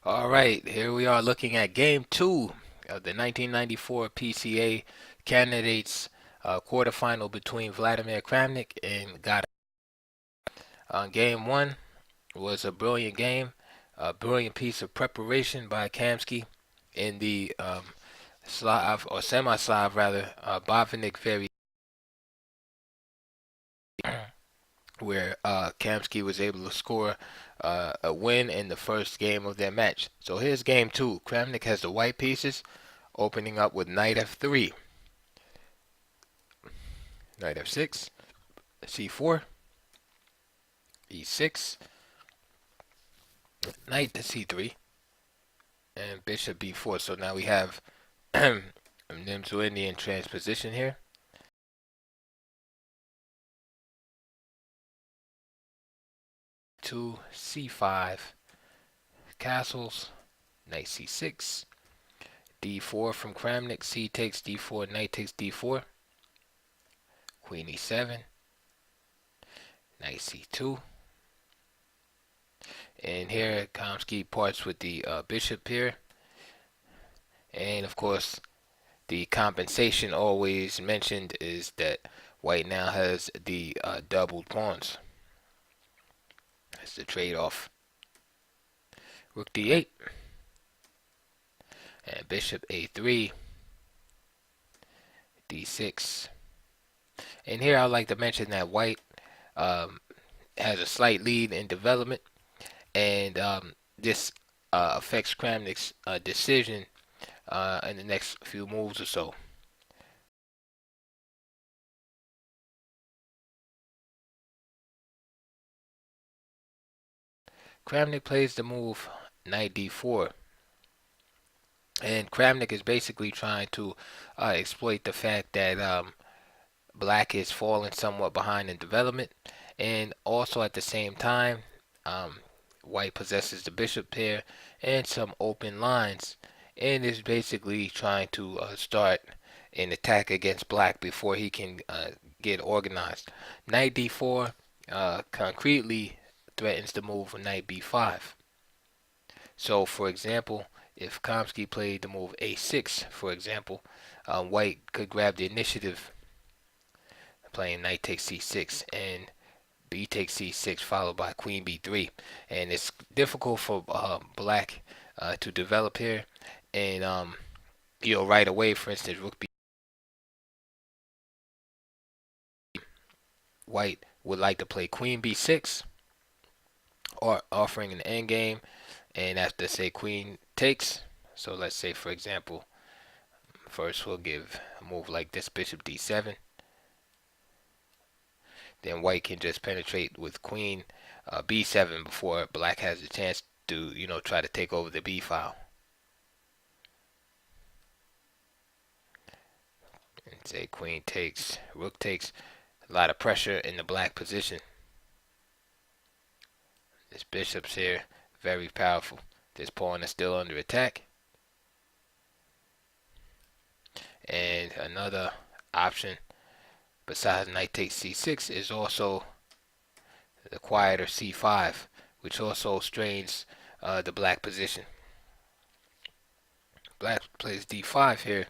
All right, here we are looking at game two of the 1994 PCA candidates quarterfinal between Vladimir Kramnik and Gata. Game one was a brilliant game, a brilliant piece of preparation by Kamsky in the Slav or semi-Slav rather Botvinnik variation, where Kamsky was able to score a win in the first game of their match. So here's game two. Kramnik has the white pieces, opening up with knight f3, knight f6, c4, e6, knight to c3, and bishop b4. So now we have Nimzo-Indian transposition here. To c5, castles, knight c6, d4 from Kramnik, c takes d4, knight takes d4, queen e7, knight c2, and here Kamsky parts with the bishop here, and of course the compensation always mentioned is that white now has the doubled pawns. That's the trade-off. Rook d8 and bishop a3, d6. And here I'd like to mention that white has a slight lead in development, and this affects Kramnik's decision in the next few moves or so. Kramnik plays the move knight d4, and Kramnik is basically trying to exploit the fact that black is falling somewhat behind in development, and also at the same time white possesses the bishop pair and some open lines, and is basically trying to start an attack against black before he can get organized. Knight d4 concretely threatens the move of knight b5. So for example, if Kamsky played the move a6, for example, white could grab the initiative playing knight takes c6 and b takes c6 followed by queen b3, and it's difficult for black to develop here, and right away, for instance, rook b, white would like to play queen b6 or offering an endgame, and after say queen takes, so let's say for example first we'll give a move like this, bishop d7, then white can just penetrate with queen b7 before black has a chance to try to take over the b file. And say queen takes, rook takes, a lot of pressure in the black position. This bishop's here, very powerful. This pawn is still under attack. And another option besides knight takes c6 is also the quieter c5, which also strains the black position. Black plays d5 here,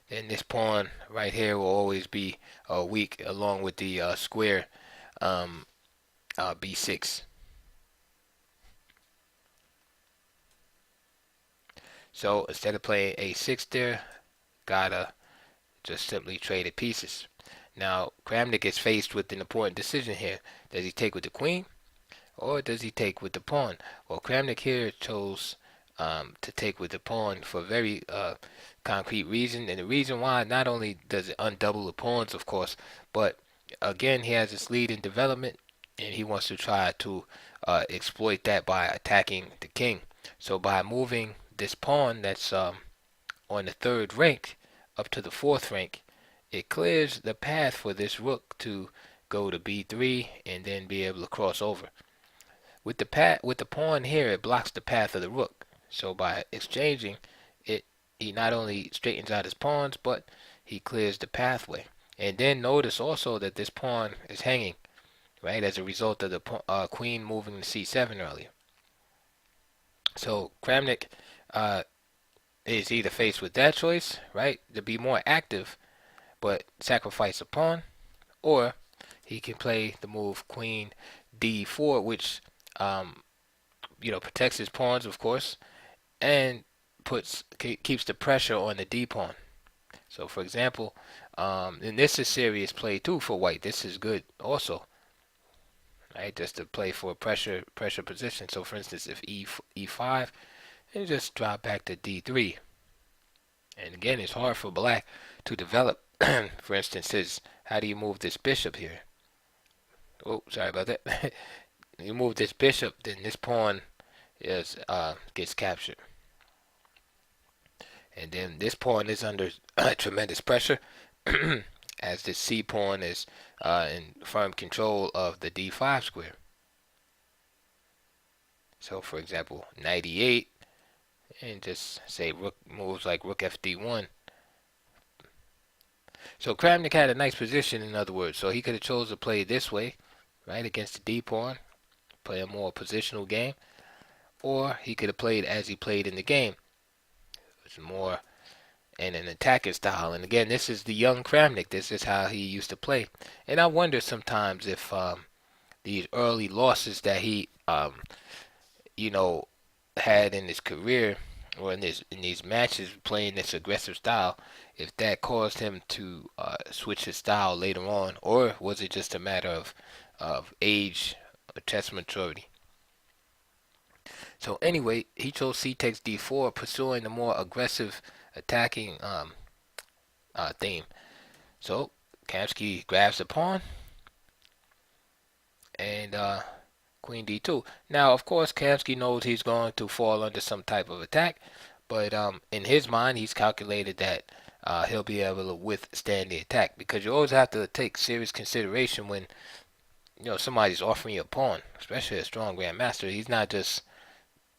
then this pawn right here will always be weak along with the square b6. So instead of playing a6 there, gotta just simply trade pieces. Now Kramnik is faced with an important decision here. Does he take with the queen or does he take with the pawn? Well, Kramnik here chose to take with the pawn for a very concrete reason, and the reason why, not only does it undouble the pawns, of course, but again he has this lead in development, and he wants to try to exploit that by attacking the king. So by moving this pawn that's on the third rank up to the fourth rank, it clears the path for this rook to go to b3 and then be able to cross over. With the pawn here, it blocks the path of the rook. So by exchanging it, he not only straightens out his pawns, but he clears the pathway. And then notice also that this pawn is hanging, right, as a result of the queen moving to c7 earlier. So Kramnik uh, is either faced with that choice, right, to be more active but sacrifice a pawn, or he can play the move Queen D4, which um, protects his pawns, of course, and keeps the pressure on the D pawn. So, for example, and this is serious play too for White. This is good also, right? Just to play for a pressure position. So, for instance, if E5, and just drop back to D3. And again, it's hard for Black to develop. For instance, how do you move this bishop here? Oh, sorry about that. You move this bishop, then this pawn gets captured. And then this pawn is under tremendous pressure as the C pawn is in firm control of the D5 square. So for example, knight E8, and just say rook moves like rook FD1. So Kramnik had a nice position, in other words. So he could have chose to play this way, right, against the D pawn, play a more positional game, or he could have played as he played in the game. It's more in an attacking style. And again, this is the young Kramnik. This is how he used to play. And I wonder sometimes if these early losses that he, you know, had in his career or in these matches playing this aggressive style, if that caused him to switch his style later on, or was it just a matter of age, chess maturity? So anyway, he chose C takes D4, pursuing the more aggressive attacking theme. So Kamsky grabs the pawn and Queen D2. Now, of course, Kamsky knows he's going to fall under some type of attack, but in his mind, he's calculated that he'll be able to withstand the attack, because you always have to take serious consideration when somebody's offering you a pawn, especially a strong grandmaster. He's not just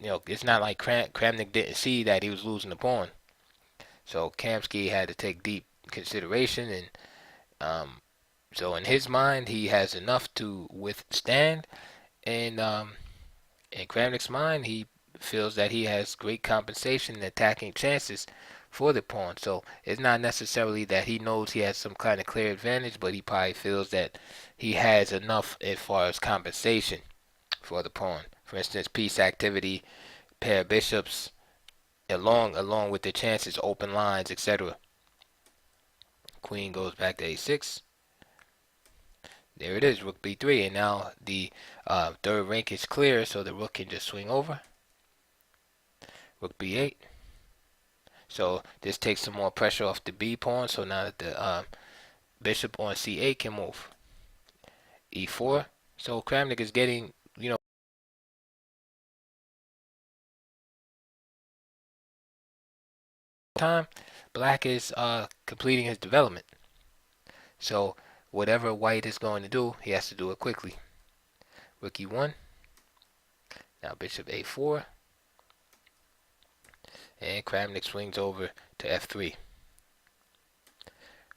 it's not like Kramnik didn't see that he was losing the pawn. So Kamsky had to take deep consideration, and so in his mind, he has enough to withstand, and in Kramnik's mind, he feels that he has great compensation and attacking chances for the pawn. So it's not necessarily that he knows he has some kind of clear advantage, but he probably feels that he has enough as far as compensation for the pawn. For instance, piece activity, pair of bishops, along with the chances, open lines, etc. Queen goes back to A6. There it is, rook B3, and now the third rank is clear, so the rook can just swing over. Rook B8. So this takes some more pressure off the B pawn, so now that the bishop on C8 can move. E4. So Kramnik is getting, time. Black is completing his development. So whatever White is going to do, he has to do it quickly. Rook E1. Now bishop A4. And Kramnik swings over to F3.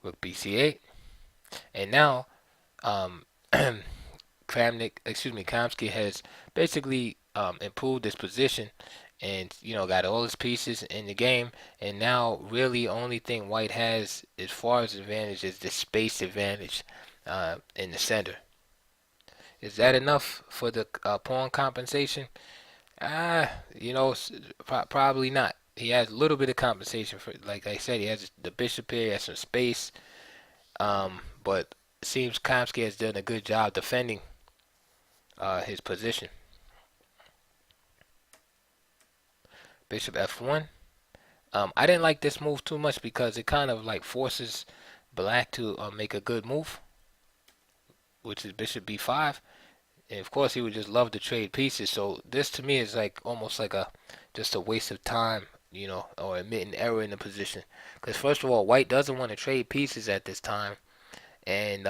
Rook BC8. And now Kamsky has basically improved his position, and got all his pieces in the game, and now really only thing White has as far as advantage is the space advantage in the center. Is that enough for the pawn compensation? Probably not. He has a little bit of compensation for, like I said, he has the bishop here, he has some space, but it seems Kamsky has done a good job defending his position. Bishop F1. I didn't like this move too much because it kind of like forces Black to make a good move, which is Bishop B5. And of course, he would just love to trade pieces. So this to me is like almost like just a waste of time, or admitting error in the position. Because first of all, White doesn't want to trade pieces at this time, and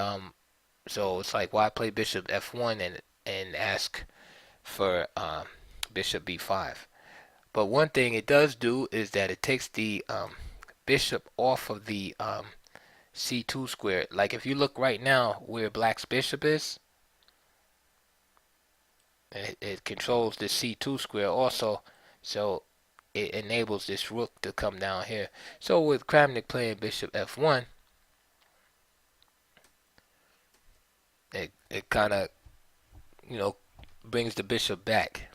so it's like, why play Bishop F1 and ask for Bishop B5? But one thing it does do is that it takes the bishop off of the C2 square. Like if you look right now where Black's bishop is, it controls the C2 square also. So it enables this rook to come down here. So with Kramnik playing bishop f1, it kind of, you know, brings the bishop back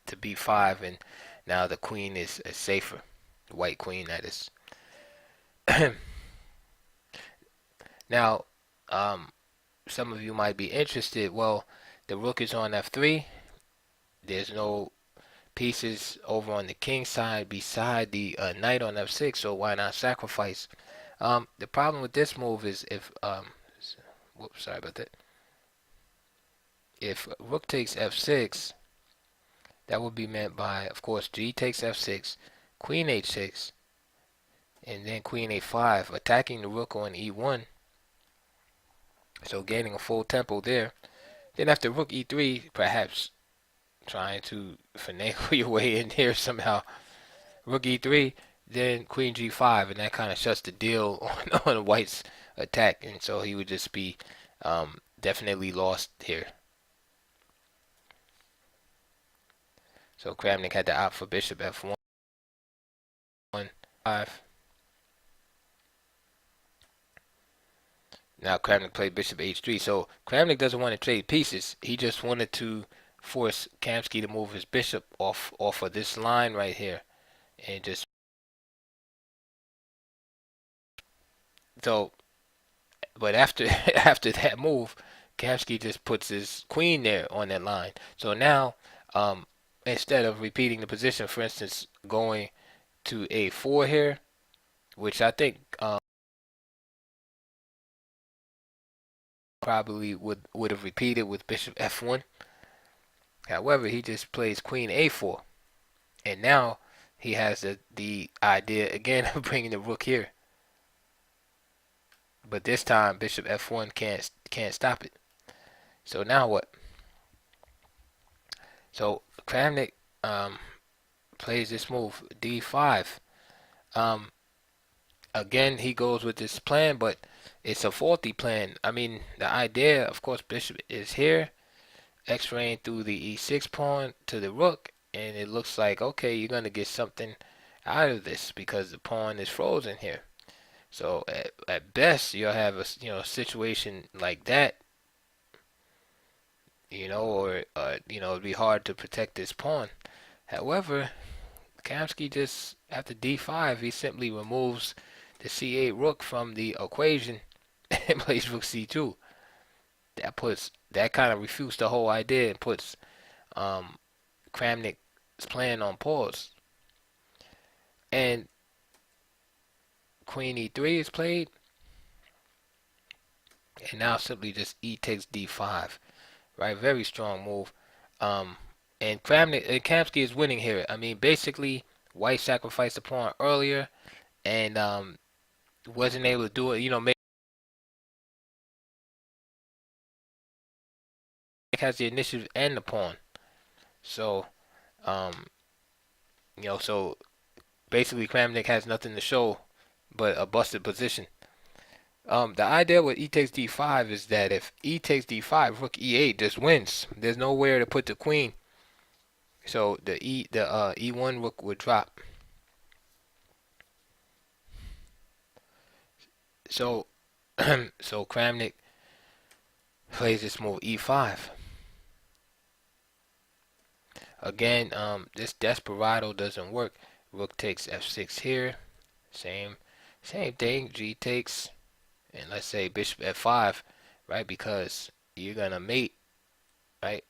to b5, and now the queen is safer. The white queen, that is. Now, um, some of you might be interested. Well, the rook is on f3. There's no pieces over on the king side beside the knight on f6, so why not sacrifice? The problem with this move is if whoops, sorry about that. If rook takes f6, that would be meant by, of course, g takes f6, queen h6, and then queen a5, attacking the rook on e1, so gaining a full tempo there. Then after rook e3, perhaps trying to finagle your way in here somehow. Rook e3, then queen g5, and that kind of shuts the deal on white's attack, and so he would just be definitely lost here. So Kramnik had to opt for bishop f1, 5. Now Kramnik played bishop h3. So Kramnik doesn't want to trade pieces. He just wanted to force Kamsky to move his bishop off of this line right here, and just so. But after after that move, Kamsky just puts his queen there on that line. So now, instead of repeating the position, for instance, going to a4 here, which I think probably would have repeated with bishop f1. However, he just plays queen a4, and now he has the idea again of bringing the rook here. But this time, bishop f1 can't stop it. So now what? So Kramnik plays this move d5. Again, he goes with this plan, but it's a faulty plan. I mean, the idea, of course, bishop is here, x-raying through the e6 pawn to the rook, and it looks like, okay, you're going to get something out of this because the pawn is frozen here. So at best, you'll have a situation like that, or it'd be hard to protect this pawn. However, Kamsky just, after d5, he simply removes the c8 rook from the equation and plays rook c2. That kind of refutes the whole idea and puts Kramnik's plan on pause. And queen e3 is played, and now simply just e takes d5. Right, very strong move. And Kamsky is winning here. I mean, basically, white sacrificed the pawn earlier, and wasn't able to do it. Maybe has the initiative and the pawn. So, um, so basically, Kramnik has nothing to show but a busted position. The idea with e takes d5 is that if e takes d5, rook e8 just wins. There's nowhere to put the queen. So the e1 rook would drop. So so Kramnik plays this move e5. Again, this desperado doesn't work. Rook takes f6 here. Same thing. G takes, and let's say bishop f5, right? Because you're gonna mate, right?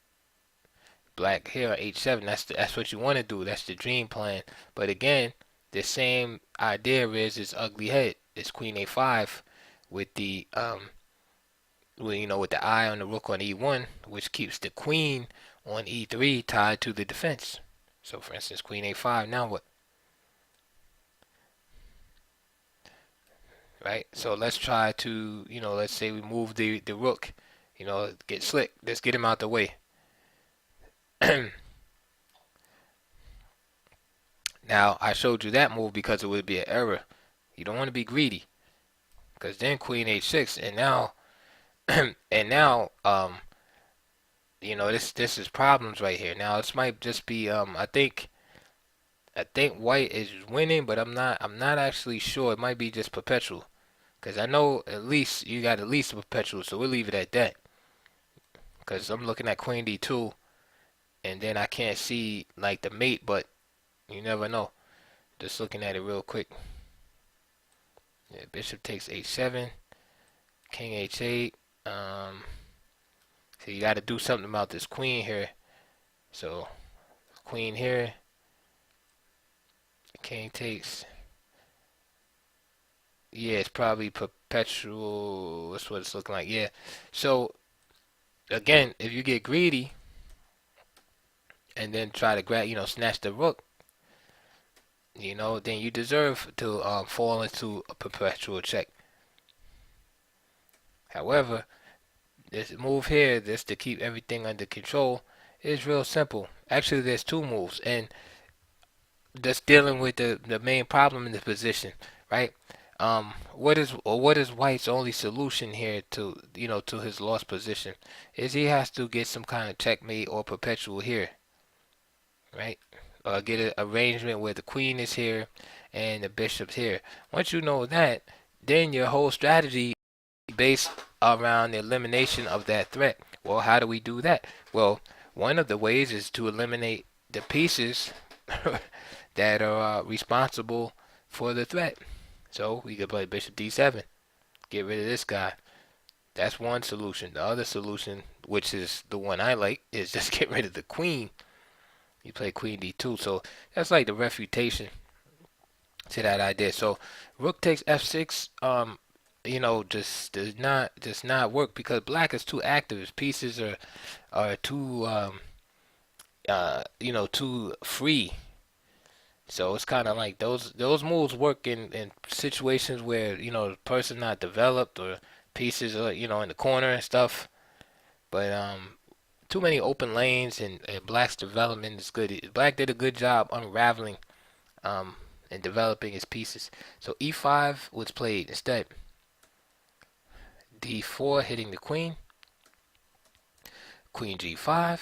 Black here on h7. That's what you want to do. That's the dream plan. But again, the same idea is this ugly head. It's queen a5 with the with the eye on the rook on e1, which keeps the queen on e3 tied to the defense. So for instance, queen a5. Now what? Right. So let's try to let's say we move the rook. Get slick. Let's get him out the way. Now, I showed you that move because it would be an error. You don't want to be greedy, because then queen h6, and now, this is problems right here. Now, this might just be, I think I think white is winning, but I'm not actually sure. It might be just perpetual. Because I know at least you got at least a perpetual, so we'll leave it at that. Because I'm looking at queen d2, and then I can't see like the mate, but you never know. Just looking at it real quick. Yeah, bishop takes h7, king h8. So you got to do something about this queen here. So queen here, king takes. Yeah, it's probably perpetual. That's what it's looking like. Yeah. So again, if you get greedy and then try to grab, snatch the rook, then you deserve to fall into a perpetual check. However, this move here, this to keep everything under control, is real simple. Actually, there's two moves, and just dealing with the main problem in the position, right? What is White's only solution here to his lost position is he has to get some kind of checkmate or perpetual here, right? Get an arrangement where the queen is here and the bishop's here. Once you know that, then your whole strategy is based around the elimination of that threat. Well, how do we do that? Well, one of the ways is to eliminate the pieces that are responsible for the threat. So we could play bishop d7, get rid of this guy. That's one solution. The other solution, which is the one I like, is just get rid of the queen. You play queen d2. So that's like the refutation to that idea. So rook takes f6. Just not work because black is too active. His pieces are too too free. So it's kind of like those moves work in situations where the person not developed or pieces are in the corner and stuff. But too many open lanes and black's development is good. Black did a good job unraveling um and developing his pieces. So e5 was played instead. d4 hitting the queen. Queen g5.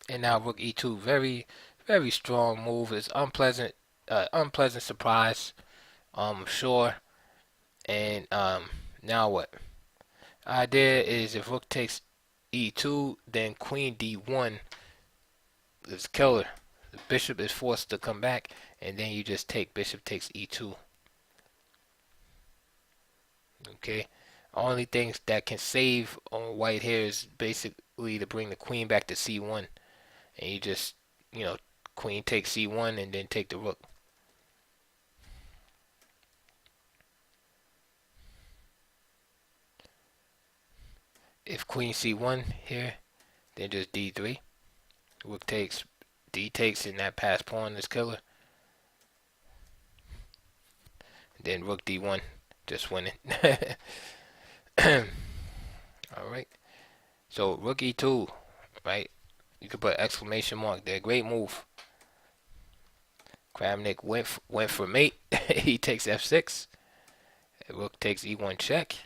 And now rook e2. Very, very strong move. It's unpleasant surprise. Sure. And now what? Idea is if rook takes e2, then queen d1 is killer. The bishop is forced to come back, and then you just take bishop takes e2. Okay. Only things that can save on white here is basically to bring the queen back to c1, and you just queen takes c1 and then take the rook. If queen c1 here, then just d3. Rook takes, d takes, and that pass pawn is killer. Then rook d1, just winning. All right. So rook e2, right? You could put exclamation mark there. Great move. Kramnik went for mate. He takes f6. Rook takes e1 check.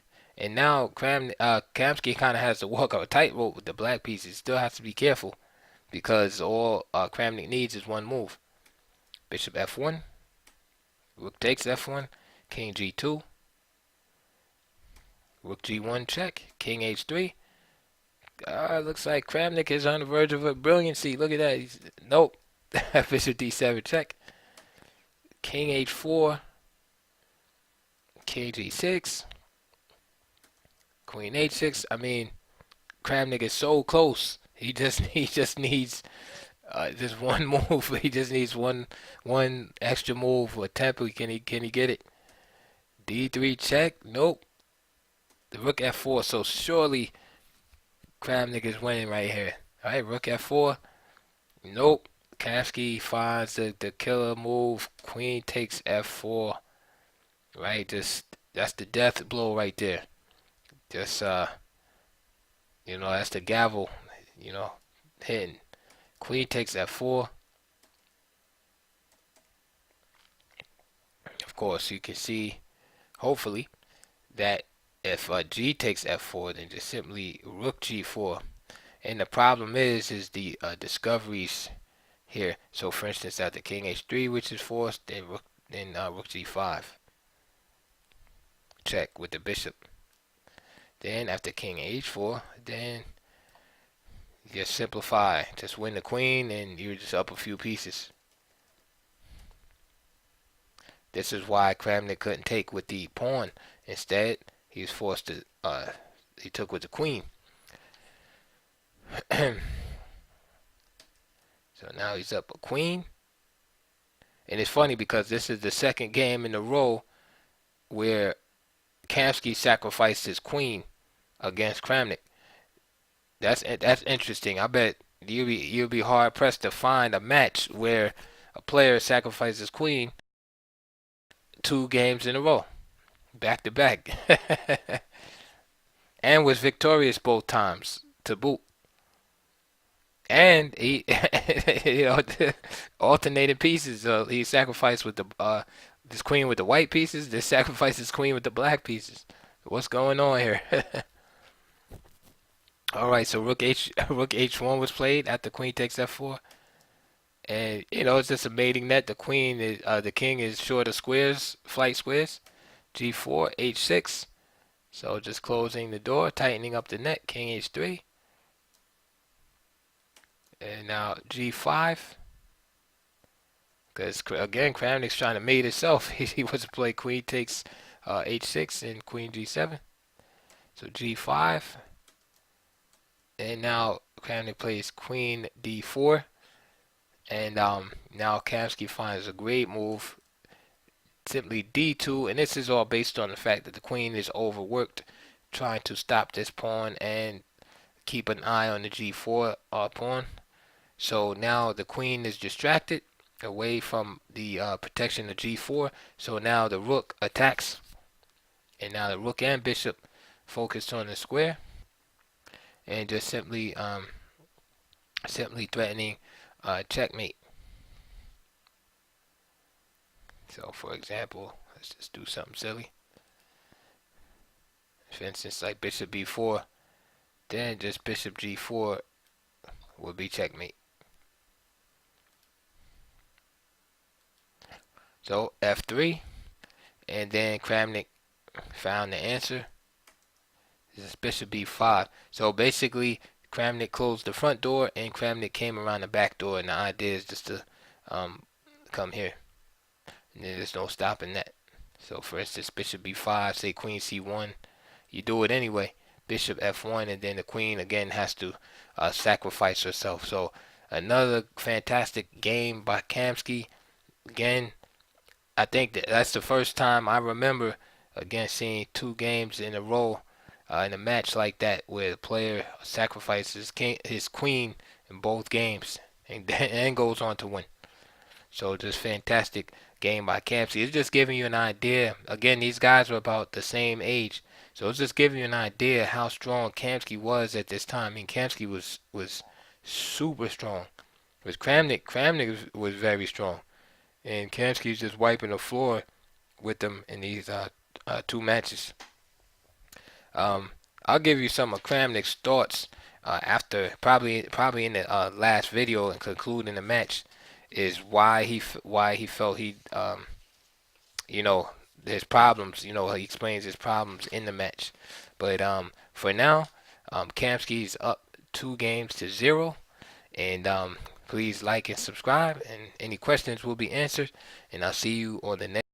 And now Kamsky kind of has to walk a tightrope with the black pieces. Still has to be careful because all Kramnik needs is one move. Bishop f1. Rook takes f1. King g2. Rook g1 check. King h3. Looks like Kramnik is on the verge of a brilliancy. Look at that. Nope. Bishop d7 check. King h4. King g6. Queen h6. I mean, Kramnik is so close. He just needs just one move. He just needs one extra move or tempo. Can he get it? D3 check. Nope. The rook f4. So surely Kramnik is winning right here. All right, rook f4. Nope. Kamsky finds the killer move. Queen takes f4. Right, that's the death blow right there. Just that's the gavel. Hitting. Queen takes f4. Of course, you can see, hopefully, that if g takes f4, then just simply rook g4. And the problem is the discoveries here. So for instance, after king h3, which is forced, then rook g5, check with the bishop. Then after king h4, then just simplify, just win the queen, and you're just up a few pieces. This is why Kramnik couldn't take with the pawn. Instead, he was forced to, he took with the queen. So now he's up a queen. And it's funny because this is the second game in a row where Kamsky sacrificed his queen against Kramnik. That's interesting. I bet you'll be hard pressed to find a match where a player sacrifices queen 2 games in a row, back to back, and was victorious both times to boot. And he, alternating pieces. He sacrificed with the this queen with the white pieces. This sacrifices queen with the black pieces. What's going on here? All right, so rook h1 was played after queen takes f4, and it's just a mating net. The king is short of squares, flight squares. g4, h6. So just closing the door, tightening up the net. King h3. And now g5, because again Kramnik's trying to mate itself. He wants to play queen takes h6 and queen g7. So g5, and now Kramnik plays queen d4, and now Kamsky finds a great move, simply d2, and this is all based on the fact that the queen is overworked, trying to stop this pawn and keep an eye on the g4 pawn. So now the queen is distracted away from the protection of g4. So now the rook attacks, and now the rook and bishop focus on the square, and just simply threatening checkmate. So for example, let's just do something silly. For instance, like bishop b4, then just bishop g4 will be checkmate. So f3, and then Kramnik found the answer. This is bishop b5. So basically, Kramnik closed the front door, and Kramnik came around the back door, and the idea is just to come here, and there's no stopping that. So for instance, bishop b5, say queen c1, you do it anyway. Bishop f1, and then the queen again has to sacrifice herself. So another fantastic game by Kamsky. Again, I think that's the first time I remember again seeing 2 games in a row in a match like that where the player sacrifices his queen in both games and goes on to win. So just fantastic game by Kamsky. It's just giving you an idea. Again, these guys are about the same age, so it's just giving you an idea how strong Kamsky was at this time. I mean, Kamsky was super strong. With Kramnik was very strong, and Kamsky's just wiping the floor with them in these 2 matches. I'll give you some of Kramnik's thoughts after probably in the last video and concluding the match, is why he felt he his problems. He explains his problems in the match. But for now, Kamsky's up 2-0, and please like and subscribe, and any questions will be answered, and I'll see you on the next